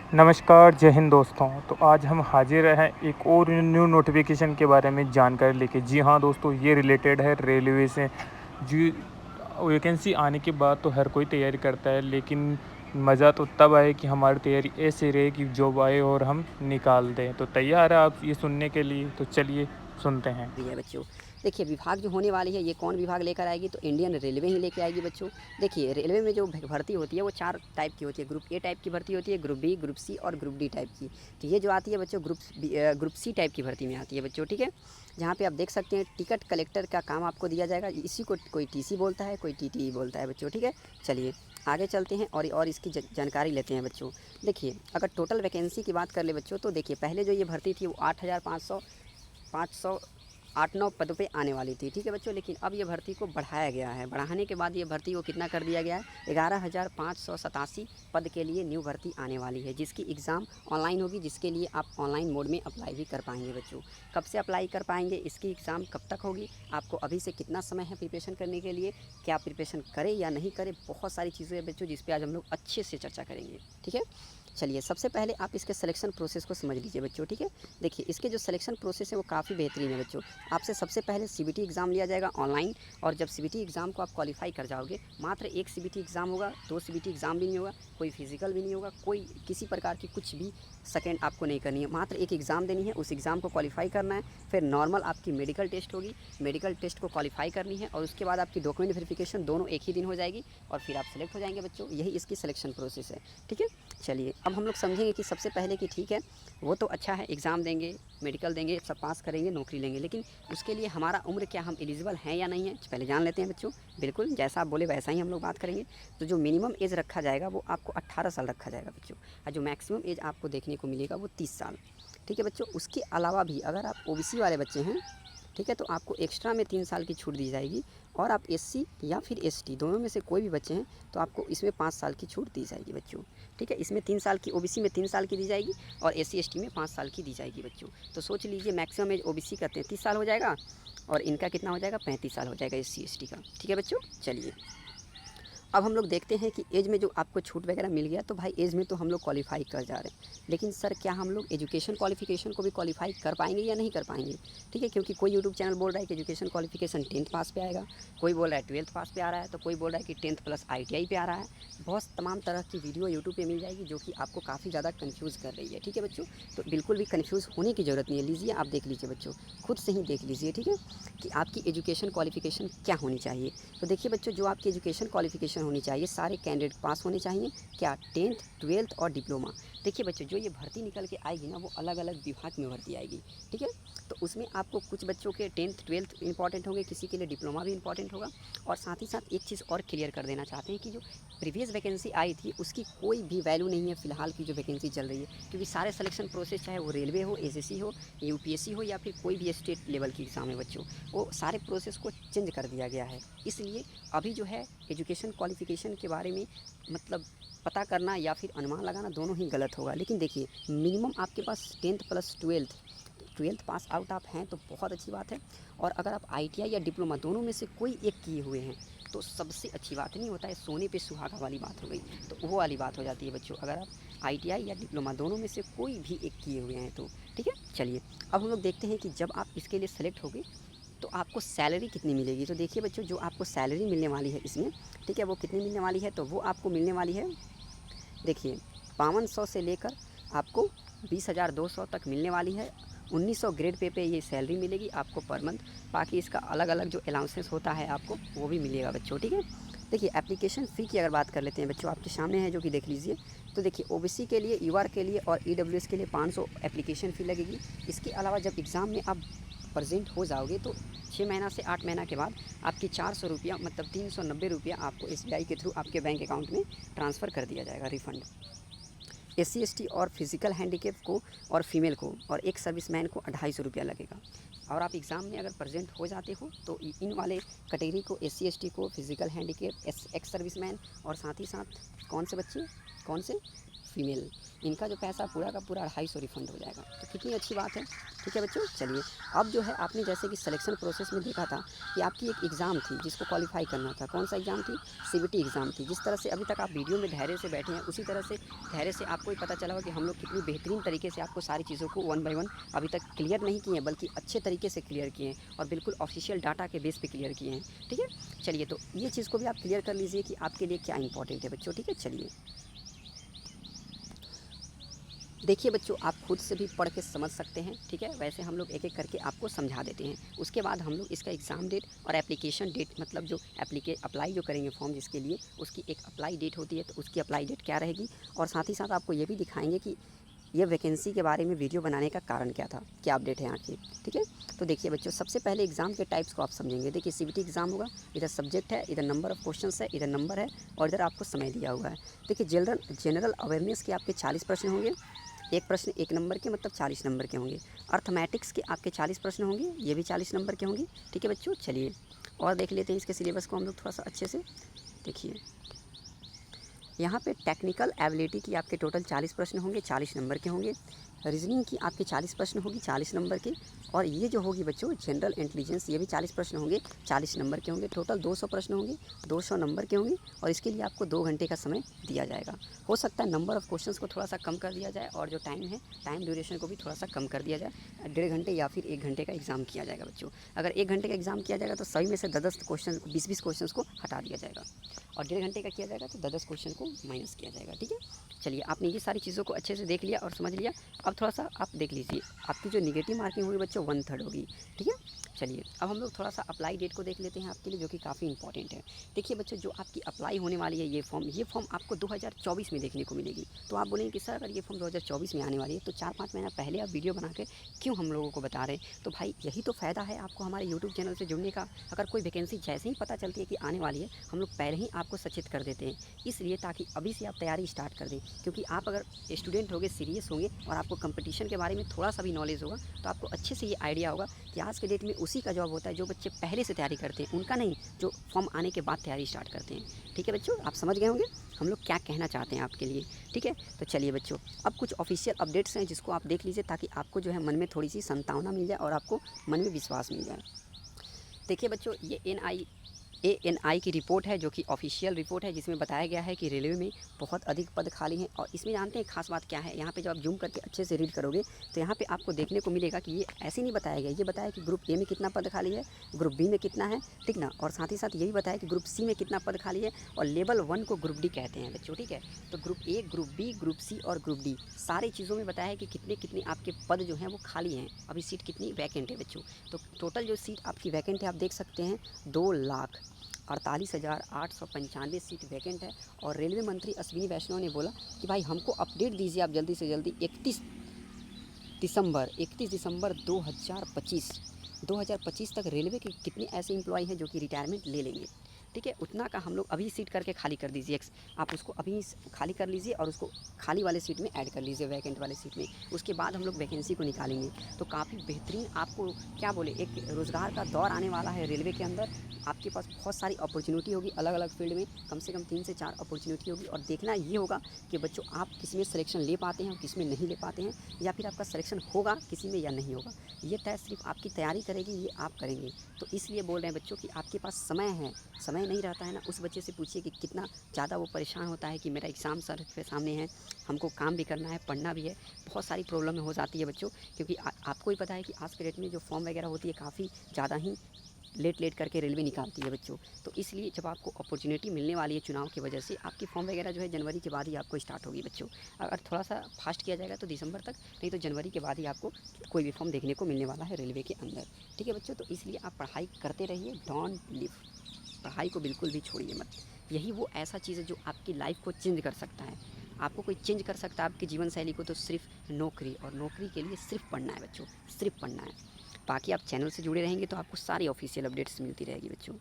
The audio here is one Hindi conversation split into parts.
नमस्कार, जय हिंद दोस्तों। तो आज हम हाजिर हैं एक और न्यू नोटिफिकेशन के बारे में जानकारी लेके। जी हाँ दोस्तों, ये रिलेटेड है रेलवे से। जी, वैकेंसी आने के बाद तो हर कोई तैयारी करता है, लेकिन मज़ा तो तब आए कि हमारी तैयारी ऐसे रहे कि जॉब आए और हम निकाल दें। तो तैयार है आप ये सुनने के लिए? तो चलिए सुनते हैं। रही है बच्चों। देखिए विभाग जो होने वाली है ये कौन विभाग लेकर आएगी, तो इंडियन रेलवे ही लेके आएगी बच्चों। देखिए रेलवे में जो भर्ती होती है वो 4 टाइप की होती है। ग्रुप ए टाइप की भर्ती होती है, ग्रुप बी, ग्रुप सी और ग्रुप डी टाइप की। तो ये जो आती है बच्चों ग्रुप सी टाइप की भर्ती में आती है बच्चों, ठीक है। जहाँ पे आप देख सकते हैं टिकट कलेक्टर का काम आपको दिया जाएगा। इसी को कोई टीसी बोलता है, कोई टीटी बोलता है बच्चों, ठीक है। चलिए आगे चलते हैं और इसकी जानकारी लेते हैं बच्चों। देखिए अगर टोटल वैकेंसी की बात कर ले बच्चों, तो देखिए पहले जो ये भर्ती थी वो 8,500 8-9 पदों पे आने वाली थी, ठीक है बच्चों। लेकिन अब ये भर्ती को बढ़ाया गया है। बढ़ाने के बाद ये भर्ती को कितना कर दिया गया है, 11,587 पद के लिए न्यू भर्ती आने वाली है, जिसकी एग्ज़ाम ऑनलाइन होगी, जिसके लिए आप ऑनलाइन मोड में अप्लाई भी कर पाएंगे बच्चों। कब से अप्लाई कर पाएंगे, इसकी एग्ज़ाम कब तक होगी, आपको अभी से कितना समय है प्रिपरेशन करने के लिए, क्या प्रिपरेशन करें या नहीं करें, बहुत सारी चीज़ें हैं बच्चों जिस पर आज हम लोग अच्छे से चर्चा करेंगे, ठीक है। चलिए सबसे पहले आप इसके सिलेक्शन प्रोसेस को समझ लीजिए बच्चों, ठीक है। देखिए इसके जो सिलेक्शन प्रोसेस है वो काफ़ी बेहतरीन है बच्चों। आपसे सबसे पहले सीबीटी एग्ज़ाम लिया जाएगा ऑनलाइन, और जब सीबीटी एग्ज़ाम को आप क्वालिफाई कर जाओगे, मात्र एक सीबीटी एग्ज़ाम होगा, 2 सीबीटी एग्ज़ाम भी नहीं होगा, कोई फिजिकल भी नहीं होगा, कोई किसी प्रकार की कुछ भी सेकेंड आपको नहीं करनी है। मात्र एक एग्ज़ाम देनी है, उस एग्ज़ाम को क्वालिफाई करना है। फिर नॉर्मल आपकी मेडिकल टेस्ट होगी, मेडिकल टेस्ट को क्वालिफाई करनी है, और उसके बाद आपकी डॉक्यूमेंट वेरिफिकेशन दोनों एक ही दिन हो जाएगी, और फिर आप सेलेक्ट हो जाएंगे बच्चों। यही इसकी सिलेक्शन प्रोसेस है, ठीक है। चलिए अब हम लोग समझेंगे कि सबसे पहले कि ठीक है वो तो अच्छा है, एग्ज़ाम देंगे, मेडिकल देंगे, सब पास करेंगे, नौकरी लेंगे, लेकिन उसके लिए हमारा उम्र क्या, हम एलिजिबल हैं या नहीं है, पहले जान लेते हैं बच्चों। बिल्कुल जैसा आप बोले वैसा ही हम लोग बात करेंगे। तो जो मिनिमम एज रखा जाएगा वो आपको 18 साल रखा जाएगा बच्चों, और जो मैक्सिमम एज आपको देखने को मिलेगा वो 30 साल, ठीक है बच्चों। उसके अलावा भी अगर आप ओबीसी वाले बच्चे हैं, ठीक है, तो आपको एक्स्ट्रा में 3 साल की छूट दी जाएगी। और आप एससी या फिर एसटी दोनों में से कोई भी बच्चे हैं तो आपको इसमें 5 साल की छूट दी जाएगी बच्चों, ठीक है। इसमें 3 साल की, ओबीसी में 3 साल की दी जाएगी, और एससी एसटी में 5 साल की दी जाएगी बच्चों। तो सोच लीजिए मैक्सिमम एज ओबीसी का 33 साल हो जाएगा, और इनका कितना हो जाएगा, 35 साल हो जाएगा एससी एसटी का, ठीक है बच्चों। चलिए अब हम लोग देखते हैं कि एज में जो आपको छूट वगैरह मिल गया, तो भाई एज में तो हम लोग क्वालिफाई कर जा रहे हैं, लेकिन सर क्या हम लोग एजुकेशन क्वालिफिकेशन को भी क्वालिफाई कर पाएंगे या नहीं कर पाएंगे, ठीक है। क्योंकि कोई यूट्यूब चैनल बोल रहा है कि एजुकेशन क्वालिफिकेशन 10th पास पे आएगा, कोई बोल रहा है 12th पास पे आ रहा है, तो कोई बोल रहा है कि 10th प्लस ITI पे आ रहा है। बहुत तमाम तरह की वीडियो यूट्यूब पे मिल जाएगी जो कि आपको काफ़ी ज़्यादा कन्फ्यूज़ कर रही है, ठीक है बच्चों। तो बिल्कुल भी कन्फ्यूज़ होने की ज़रूरत नहीं है, लीजिए आप देख लीजिए बच्चों, खुद से ही देख लीजिए, ठीक है, कि आपकी एजुकेशन क्वालिफिकेशन क्या होनी चाहिए। तो देखिए बच्चों, जो आपकी एजुकेशन क्वालिफिकेशन होनी चाहिए, सारे कैंडिडेट पास होने चाहिए, क्या, 10th 12th और डिप्लोमा। देखिए बच्चों, जो ये भर्ती निकल के आएगी ना वो अलग अलग विभाग में भर्ती आएगी, ठीक है। तो उसमें आपको कुछ बच्चों के 10th 12th इंपॉर्टेंट होंगे, किसी के लिए डिप्लोमा भी इंपॉर्टेंट होगा। और साथ ही साथ एक चीज़ और क्लियर कर देना चाहते हैं कि जो प्रीवियस वैकेंसी आई थी उसकी कोई भी वैल्यू नहीं है फिलहाल की जो वैकेंसी चल रही है, क्योंकि सारे सिलेक्शन प्रोसेस, चाहे वो रेलवे हो, एसएससी हो, यूपीएससी हो, या फिर कोई भी स्टेट लेवल की एग्ज़ाम है बच्चों, वो सारे प्रोसेस को चेंज कर दिया गया है। इसलिए अभी जो है एजुकेशन क्वालिफिकेशन के बारे में मतलब पता करना या फिर अनुमान लगाना दोनों ही गलत होगा। लेकिन देखिए मिनिमम आपके पास 10th plus 12th pass out आप हैं तो बहुत अच्छी बात है। और अगर आप ITI या डिप्लोमा दोनों में से कोई एक किए हुए हैं तो सबसे अच्छी बात, नहीं होता है सोने पे सुहागा वाली बात हो गई, तो वो वाली बात हो जाती है बच्चों, अगर आप ITI या डिप्लोमा दोनों में से कोई भी एक किए हुए हैं तो, ठीक है। चलिए अब हम लोग देखते हैं कि जब आप इसके लिए सेलेक्ट हो गए तो आपको सैलरी कितनी मिलेगी। तो देखिए बच्चों, जो आपको सैलरी मिलने वाली है इसमें, ठीक है, वो कितनी मिलने वाली है, तो वो आपको मिलने वाली है, देखिए 5200 से लेकर आपको 20,200 तक मिलने वाली है। 1900 ग्रेड पे ये सैलरी मिलेगी आपको पर मंथ। बाकी इसका अलग अलग जो अलाउंसेस होता है आपको वो भी मिलेगा बच्चों, ठीक है। देखिए एप्लीकेशन फ़ी की अगर बात कर लेते हैं बच्चों, आपके सामने है जो कि देख लीजिए। तो देखिए ओबीसी के लिए, यूआर के लिए और ईडब्ल्यूएस के लिए 500 एप्लीकेशन फ़ी लगेगी। इसके अलावा जब एग्ज़ाम में आप प्रेजेंट हो जाओगे तो 6 महीना से 8 महीना के बाद आपकी 400 रुपया मतलब 390 रुपया आपको SBI के थ्रू आपके बैंक अकाउंट में ट्रांसफ़र कर दिया जाएगा, रिफ़ंड। SC ST और फिजिकल हैंडीकेप को और फीमेल को और एक सर्विसमैन को 250 रुपया लगेगा। और आप एग्ज़ाम में अगर प्रेजेंट हो जाते हो तो इन वाले कैटेगरी को, SC ST को, फिजिकल हैंडीकेप, एक्स सर्विसमैन और साथ ही साथ कौन से बच्चे, कौन से फीमेल, इनका जो पैसा पूरा का पूरा 250 रिफंड हो जाएगा। तो कितनी अच्छी बात है, ठीक है बच्चों। चलिए अब जो है आपने जैसे कि सिलेक्शन प्रोसेस में देखा था कि आपकी एक एग्ज़ाम थी जिसको क्वालिफाई करना था। कौन सा एग्ज़ाम थी? सीबीटी एग्ज़ाम थी। जिस तरह से अभी तक आप वीडियो में धैर्य से बैठे हैं, उसी तरह से धैर्य से आपको ही पता चला होगा कि हम लोग कितनी बेहतरीन तरीके से आपको सारी चीज़ों को 1 बाय 1 अभी तक क्लियर नहीं किए हैं, बल्कि अच्छे तरीके से क्लियर किए हैं और बिल्कुल ऑफिशियल डाटा के बेस पे क्लियर किए हैं, ठीक है। चलिए तो ये चीज़ को भी आप क्लियर कर लीजिए कि आपके लिए क्या इंपॉर्टेंट है बच्चों, ठीक है। चलिए देखिए बच्चों, आप खुद से भी पढ़ के समझ सकते हैं, ठीक है। वैसे हम लोग एक एक करके आपको समझा देते हैं। उसके बाद हम लोग इसका एग्ज़ाम डेट और एप्लीकेशन डेट, मतलब जो अप्लाई जो करेंगे फॉर्म जिसके लिए, उसकी एक अप्लाई डेट होती है, तो उसकी अप्लाई डेट क्या रहेगी। और साथ ही साथ आपको ये भी दिखाएंगे कि ये वैकेंसी के बारे में वीडियो बनाने का कारण क्या था, क्या अपडेट है यहाँ की, ठीक है। तो देखिए बच्चों, सबसे पहले एग्ज़ाम के टाइप्स को आप समझेंगे। देखिए सीबीटी एग्ज़ाम होगा, इधर सब्जेक्ट है, इधर नंबर ऑफ़ क्वेश्चंस है, इधर नंबर है और इधर आपको समय दिया हुआ है। देखिए जनरल अवेयरनेस के आपके 40 प्रश्न होंगे। एक प्रश्न 1 नंबर के, मतलब 40 नंबर के होंगे। अर्थमैटिक्स के आपके 40 प्रश्न होंगे, ये भी 40 नंबर के होंगे, ठीक है बच्चों। चलिए और देख लेते हैं इसके सिलेबस को हम लोग थोड़ा सा अच्छे से। देखिए यहाँ पे टेक्निकल एबिलिटी की आपके टोटल 40 प्रश्न होंगे, 40 नंबर के होंगे। रीजनिंग की आपके 40 प्रश्न होगी, 40 नंबर की। और ये जो होगी बच्चों जनरल इंटेलिजेंस, ये भी 40 प्रश्न होंगे, 40 नंबर के होंगे। टोटल 200 प्रश्न होंगे, 200 नंबर के होंगे और इसके लिए आपको 2 घंटे का समय दिया जाएगा। हो सकता है नंबर ऑफ़ क्वेश्चंस को थोड़ा सा कम कर दिया जाए और जो टाइम है, टाइम ड्यूरेशन को भी थोड़ा सा कम कर दिया जाए। 1.5 घंटे या फिर 1 घंटे का एग्ज़ाम किया जाएगा बच्चों। अगर 1 घंटे का एग्ज़ाम किया जाएगा तो सभी में से 10-10 क्वेश्चन, 20-20 क्वेश्चन को हटा दिया जाएगा और 1.5 घंटे का किया जाएगा तो 10-10 क्वेश्चन को माइनस किया जाएगा, ठीक है। चलिए आपने ये सारी चीज़ों को अच्छे से देख लिया और समझ लिया। अब थोड़ा सा आप देख लीजिए, आपकी जो नेगेटिव मार्किंग होगी बच्चों 1/3 होगी, ठीक है। चलिए अब हम लोग थोड़ा सा अप्लाई डेट को देख लेते हैं आपके लिए, जो कि काफ़ी इंपॉर्टेंट है। देखिए बच्चों, जो आपकी अप्लाई होने वाली है ये फॉर्म आपको 2024 में देखने को मिलेगी। तो आप बोलेंगे कि सर अगर ये फॉर्म 2024 में आने वाली है तो 4-5 महीना पहले आप वीडियो बना के क्यों हम लोगों को बता रहे हैं। तो भाई यही तो फ़ायदा है आपको हमारे यूट्यूब चैनल से जुड़ने का। अगर कोई वैकेंसी जैसे ही पता चलती है कि आने वाली है, हम लोग पहले ही आपको सचेत कर देते हैं, इसलिए ताकि अभी से आप तैयारी स्टार्ट कर दें। क्योंकि आप अगर स्टूडेंट होंगे, सीरियस होंगे और आपको कंपटीशन के बारे में थोड़ा सा भी नॉलेज होगा, तो आपको अच्छे से ये आइडिया होगा कि आज के डेट में उसी का जॉब होता है जो बच्चे पहले से तैयारी करते हैं, उनका नहीं जो फॉर्म आने के बाद तैयारी स्टार्ट करते हैं, ठीक है बच्चों। आप समझ गए होंगे हम लोग क्या कहना चाहते हैं आपके लिए, ठीक है। तो चलिए बच्चों, अब कुछ ऑफिशियल अपडेट्स हैं जिसको आप देख लीजिए, ताकि आपको जो है मन में थोड़ी सी संतावना मिल जाए और आपको मन में विश्वास मिल जाए। देखिए बच्चों, ये ANI की रिपोर्ट है, जो कि ऑफिशियल रिपोर्ट है, जिसमें बताया गया है कि रेलवे में बहुत अधिक पद खाली हैं। और इसमें जानते हैं खास बात क्या है, यहाँ पे जब आप जूम करके अच्छे से रीड करोगे तो यहाँ पे आपको देखने को मिलेगा कि ये ऐसे नहीं बताया गया, ये बताया कि ग्रुप ए में कितना पद खाली है, ग्रुप बी में कितना है, ठीक ना। और साथ ही साथ ये भी बताया कि ग्रुप सी में कितना पद खाली है, और लेवल 1 को ग्रुप डी कहते हैं बच्चों, ठीक है। तो group A, group B, group C और ग्रुप डी सारी चीज़ों में बताया है कि कितने कितने आपके पद जो हैं वो खाली हैं, अभी सीट कितनी वैकेंट है बच्चों। तो टोटल जो सीट आपकी वैकेंट है आप देख सकते हैं 2,48,895 सीट वैकेंट है। और रेलवे मंत्री अश्विनी वैष्णव ने बोला कि भाई हमको अपडेट दीजिए आप जल्दी से जल्दी। 31 दिसंबर 2025 तक रेलवे के कितने ऐसे एम्प्लॉय हैं जो कि रिटायरमेंट ले लेंगे, ठीक है। उतना का हम लोग अभी सीट करके खाली कर दीजिए, आप उसको अभी खाली कर लीजिए और उसको खाली वाले सीट में ऐड कर लीजिए, वैकेंट वाले सीट में। उसके बाद हम लोग वैकेंसी को निकालेंगे। तो काफ़ी बेहतरीन आपको क्या बोले, एक रोज़गार का दौर आने वाला है रेलवे के अंदर। आपके पास बहुत सारी अपॉर्चुनिटी होगी अलग अलग फील्ड में, कम से कम 3 से 4 अपॉर्चुनिटी होगी। और देखना ये होगा कि बच्चों आप किस में सिलेक्शन ले पाते हैं और किस में नहीं ले पाते हैं, या फिर आपका सिलेक्शन होगा किसी में या नहीं होगा, ये तय सिर्फ आपकी तैयारी करेगी, ये आप करेंगे। तो इसलिए बोल रहे हैं बच्चों कि आपके पास समय है, समय नहीं रहता है ना, उस बच्चे से पूछिए कि कितना ज़्यादा वो परेशान होता है कि मेरा एग्ज़ाम सर के सामने है, हमको काम भी करना है, पढ़ना भी है। बहुत सारी प्रॉब्लम हो जाती है बच्चों, क्योंकि आपको ही पता है कि आज के डेट में जो फॉर्म वगैरह होती है काफ़ी ज़्यादा ही लेट करके रेलवे निकालती है बच्चों। तो इसलिए जब आपको अपॉर्चुनिटी मिलने वाली है चुनाव की वजह से, आपकी फॉर्म वगैरह जो है जनवरी के बाद ही आपको स्टार्ट होगी बच्चों। अगर थोड़ा सा फास्ट किया जाएगा तो दिसंबर तक, नहीं तो जनवरी के बाद ही आपको कोई भी फॉर्म देखने को मिलने वाला है रेलवे के अंदर, ठीक है बच्चों। तो इसलिए आप पढ़ाई करते रहिए, डोंट लीव, पढ़ाई को बिल्कुल भी छोड़िए मत। यही वो ऐसा चीज़ है जो आपकी लाइफ को चेंज कर सकता है। आपको कोई चेंज कर सकता है आपकी जीवन शैली को, तो सिर्फ नौकरी, और नौकरी के लिए सिर्फ पढ़ना है बच्चों, सिर्फ पढ़ना है। बाकी आप चैनल से जुड़े रहेंगे तो आपको सारी ऑफिशियल अपडेट्स मिलती रहेगी बच्चों।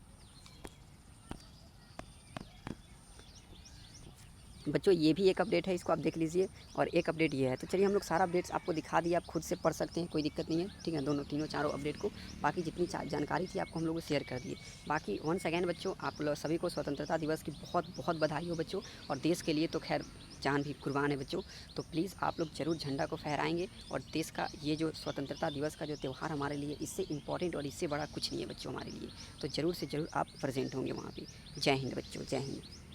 बच्चों ये भी एक अपडेट है, इसको आप देख लीजिए, और एक अपडेट ये है। तो चलिए हम लोग सारा अपडेट्स आपको दिखा दिए, आप खुद से पढ़ सकते हैं, कोई दिक्कत नहीं है, ठीक है। दोनों तीनों चारों अपडेट को, बाकी जितनी जानकारी थी आपको हम लोग को शेयर कर दिए। बाकी वंस अगेन बच्चों, आप लोग सभी को स्वतंत्रता दिवस की बहुत बहुत बधाई हो बच्चों, और देश के लिए तो खैर जान भी कुर्बान है बच्चों। तो प्लीज़ आप लोग ज़रूर झंडा को फहराएंगे, और देश का ये जो स्वतंत्रता दिवस का जो त्यौहार हमारे लिए, इससे इम्पॉर्टेंट और इससे बड़ा कुछ नहीं है बच्चों हमारे लिए। तो ज़रूर से ज़रूर आप प्रेजेंट होंगे वहाँ पे। जय हिंद बच्चों, जय हिंद।